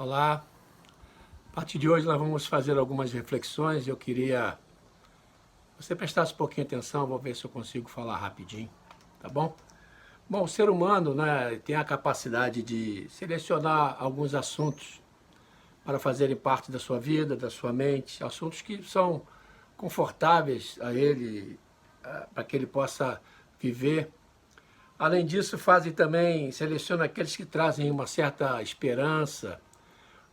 Olá, a partir de hoje nós vamos fazer algumas reflexões. Eu queria que você prestasse um pouquinho de atenção, vou ver se eu consigo falar rapidinho, tá bom? Bom, o ser humano, né, tem a capacidade de selecionar alguns assuntos para fazerem parte da sua vida, da sua mente, assuntos que são confortáveis a ele, para que ele possa viver. Além disso, seleciona aqueles que trazem uma certa esperança,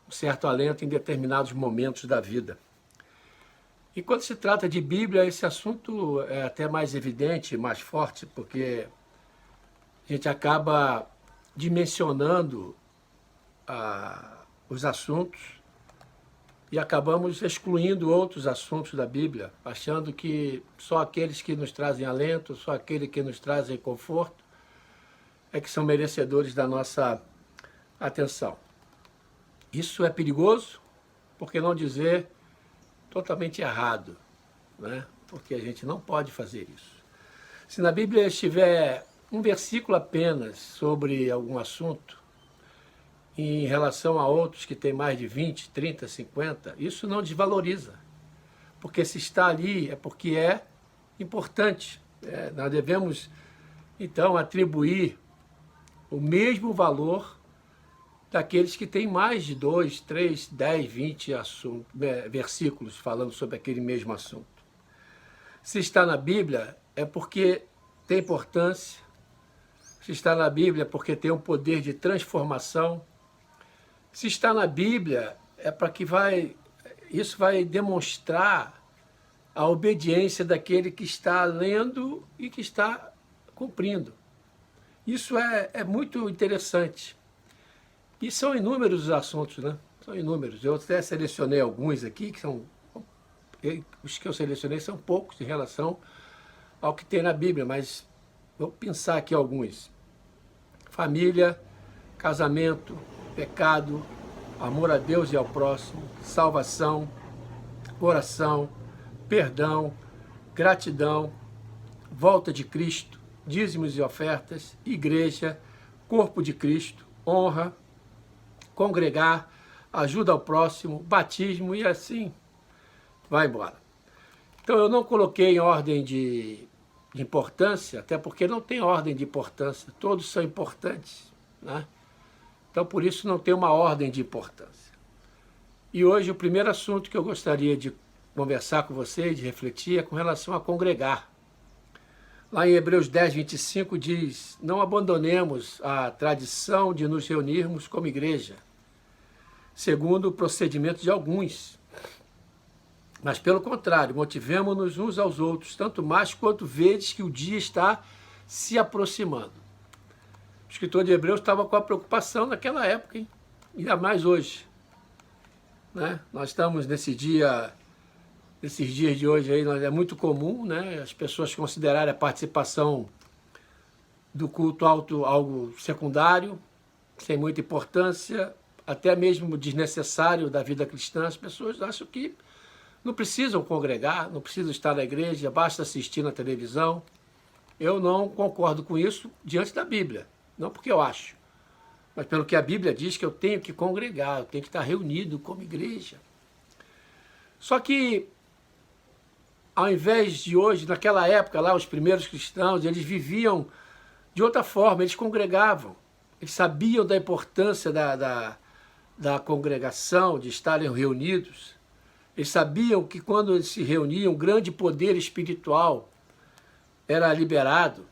um certo alento em determinados momentos da vida. E quando se trata de Bíblia, esse assunto é até mais evidente, mais forte, porque a gente acaba dimensionando os assuntos e acabamos excluindo outros assuntos da Bíblia, achando que só aqueles que nos trazem alento, só aqueles que nos trazem conforto, é que são merecedores da nossa atenção. Isso é perigoso, por que não dizer totalmente errado, né? Porque a gente não pode fazer isso. Se na Bíblia estiver um versículo apenas sobre algum assunto, em relação a outros que têm mais de 20, 30, 50, isso não desvaloriza. Porque se está ali é porque é importante. Nós devemos, então, atribuir o mesmo valor daqueles que têm mais de 2, 3, 10, 20 versículos falando sobre aquele mesmo assunto. Se está na Bíblia, é porque tem importância. Se está na Bíblia, é porque tem um poder de transformação. Se está na Bíblia, é para que isso vai demonstrar a obediência daquele que está lendo e que está cumprindo. Isso é muito interessante. E são inúmeros os assuntos, né? São inúmeros. Eu até selecionei alguns aqui, os que eu selecionei são poucos em relação ao que tem na Bíblia, mas vou pensar aqui alguns. Família, casamento, pecado, amor a Deus e ao próximo, salvação, oração, perdão, gratidão, volta de Cristo, dízimos e ofertas, igreja, corpo de Cristo, honra, congregar, ajuda ao próximo, batismo e assim vai embora. Então eu não coloquei em ordem de importância, até porque não tem ordem de importância, todos são importantes, né? Então por isso não tem uma ordem de importância. E hoje o primeiro assunto que eu gostaria de conversar com vocês, de refletir, é com relação a congregar. Lá em Hebreus 10, 25 diz: não abandonemos a tradição de nos reunirmos como igreja, segundo o procedimento de alguns. Mas, pelo contrário, motivemo-nos uns aos outros, tanto mais quanto vedes que o dia está se aproximando. O escritor de Hebreus estava com a preocupação naquela época, hein? Ainda mais hoje, né? Nós estamos nesses dias de hoje aí, é muito comum, né, as pessoas considerarem a participação do culto algo secundário, sem muita importância, até mesmo desnecessário da vida cristã. As pessoas acham que não precisam congregar, não precisam estar na igreja, basta assistir na televisão. Eu não concordo com isso diante da Bíblia, não porque eu acho, mas pelo que a Bíblia diz que eu tenho que congregar, eu tenho que estar reunido como igreja. Só que ao invés de hoje, naquela época lá, os primeiros cristãos, eles viviam de outra forma, eles congregavam, eles sabiam da importância da congregação, de estarem reunidos, eles sabiam que quando eles se reuniam, um grande poder espiritual era liberado.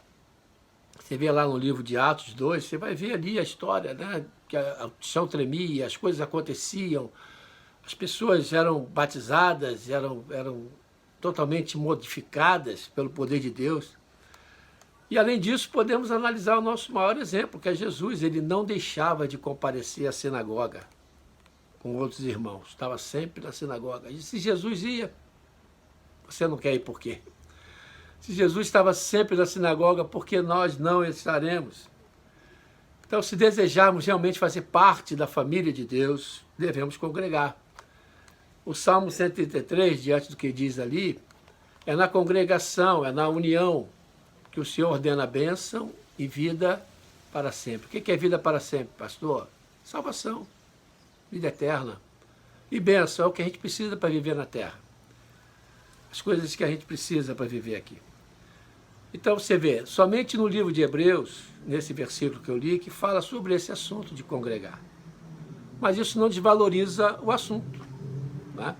Você vê lá no livro de Atos 2, você vai ver ali a história, né? Que o chão tremia, as coisas aconteciam, as pessoas eram batizadas, eram totalmente modificadas pelo poder de Deus. E além disso, podemos analisar o nosso maior exemplo, que é Jesus. Ele não deixava de comparecer à sinagoga com outros irmãos, estava sempre na sinagoga. E se Jesus ia, você não quer ir por quê? Se Jesus estava sempre na sinagoga, por que nós não estaremos? Então, se desejarmos realmente fazer parte da família de Deus, devemos congregar. O Salmo 133, diante do que diz ali, é na congregação, é na união que o Senhor ordena a bênção e vida para sempre. O que é vida para sempre, pastor? Salvação. vida eterna. E bênção é o que a gente precisa para viver na terra. As coisas que a gente precisa para viver aqui. Então você vê, somente no livro de Hebreus, nesse versículo que eu li, que fala sobre esse assunto de congregar. Mas isso não desvaloriza o assunto, né?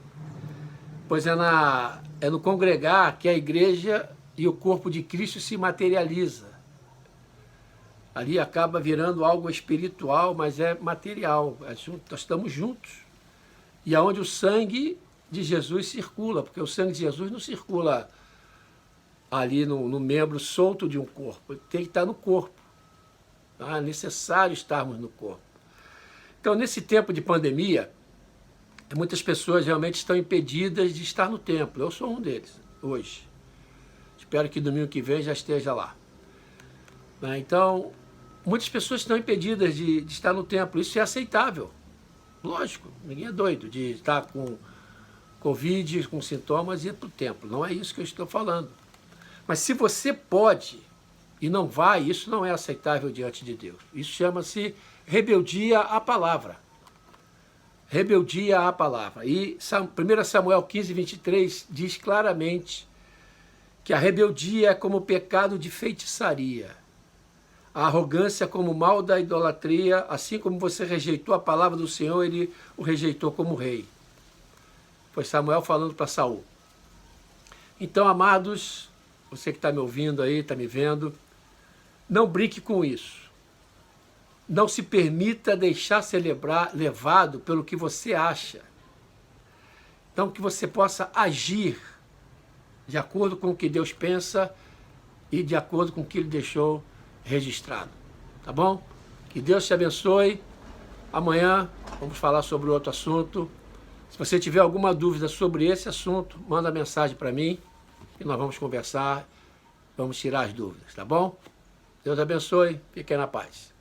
Pois é no congregar que a igreja e o corpo de Cristo se materializa. Ali acaba virando algo espiritual, mas é material. Nós estamos juntos. E é onde o sangue de Jesus circula, porque o sangue de Jesus não circula ali no membro solto de um corpo, tem que estar no corpo. É necessário estarmos no corpo. Então, nesse tempo de pandemia, muitas pessoas realmente estão impedidas de estar no templo. Eu sou um deles, hoje. Espero que domingo que vem já esteja lá. Então, muitas pessoas estão impedidas de estar no templo. Isso é aceitável. Lógico, ninguém é doido de estar com Covid, com sintomas e ir para o templo. Não é isso que eu estou falando. Mas se você pode e não vai, isso não é aceitável diante de Deus. Isso chama-se rebeldia à palavra. Rebeldia à palavra. E 1 Samuel 15, 23 diz claramente que a rebeldia é como pecado de feitiçaria. A arrogância como mal da idolatria, assim como você rejeitou a palavra do Senhor, ele o rejeitou como rei. Foi Samuel falando para Saul. Então, amados, você que está me ouvindo aí, está me vendo, não brinque com isso. Não se permita deixar ser levado pelo que você acha. Então, que você possa agir de acordo com o que Deus pensa e de acordo com o que Ele deixou registrado. Tá bom? Que Deus te abençoe. Amanhã vamos falar sobre outro assunto. Se você tiver alguma dúvida sobre esse assunto, manda mensagem para mim e nós vamos conversar, vamos tirar as dúvidas, tá bom? Deus abençoe, fiquem na paz.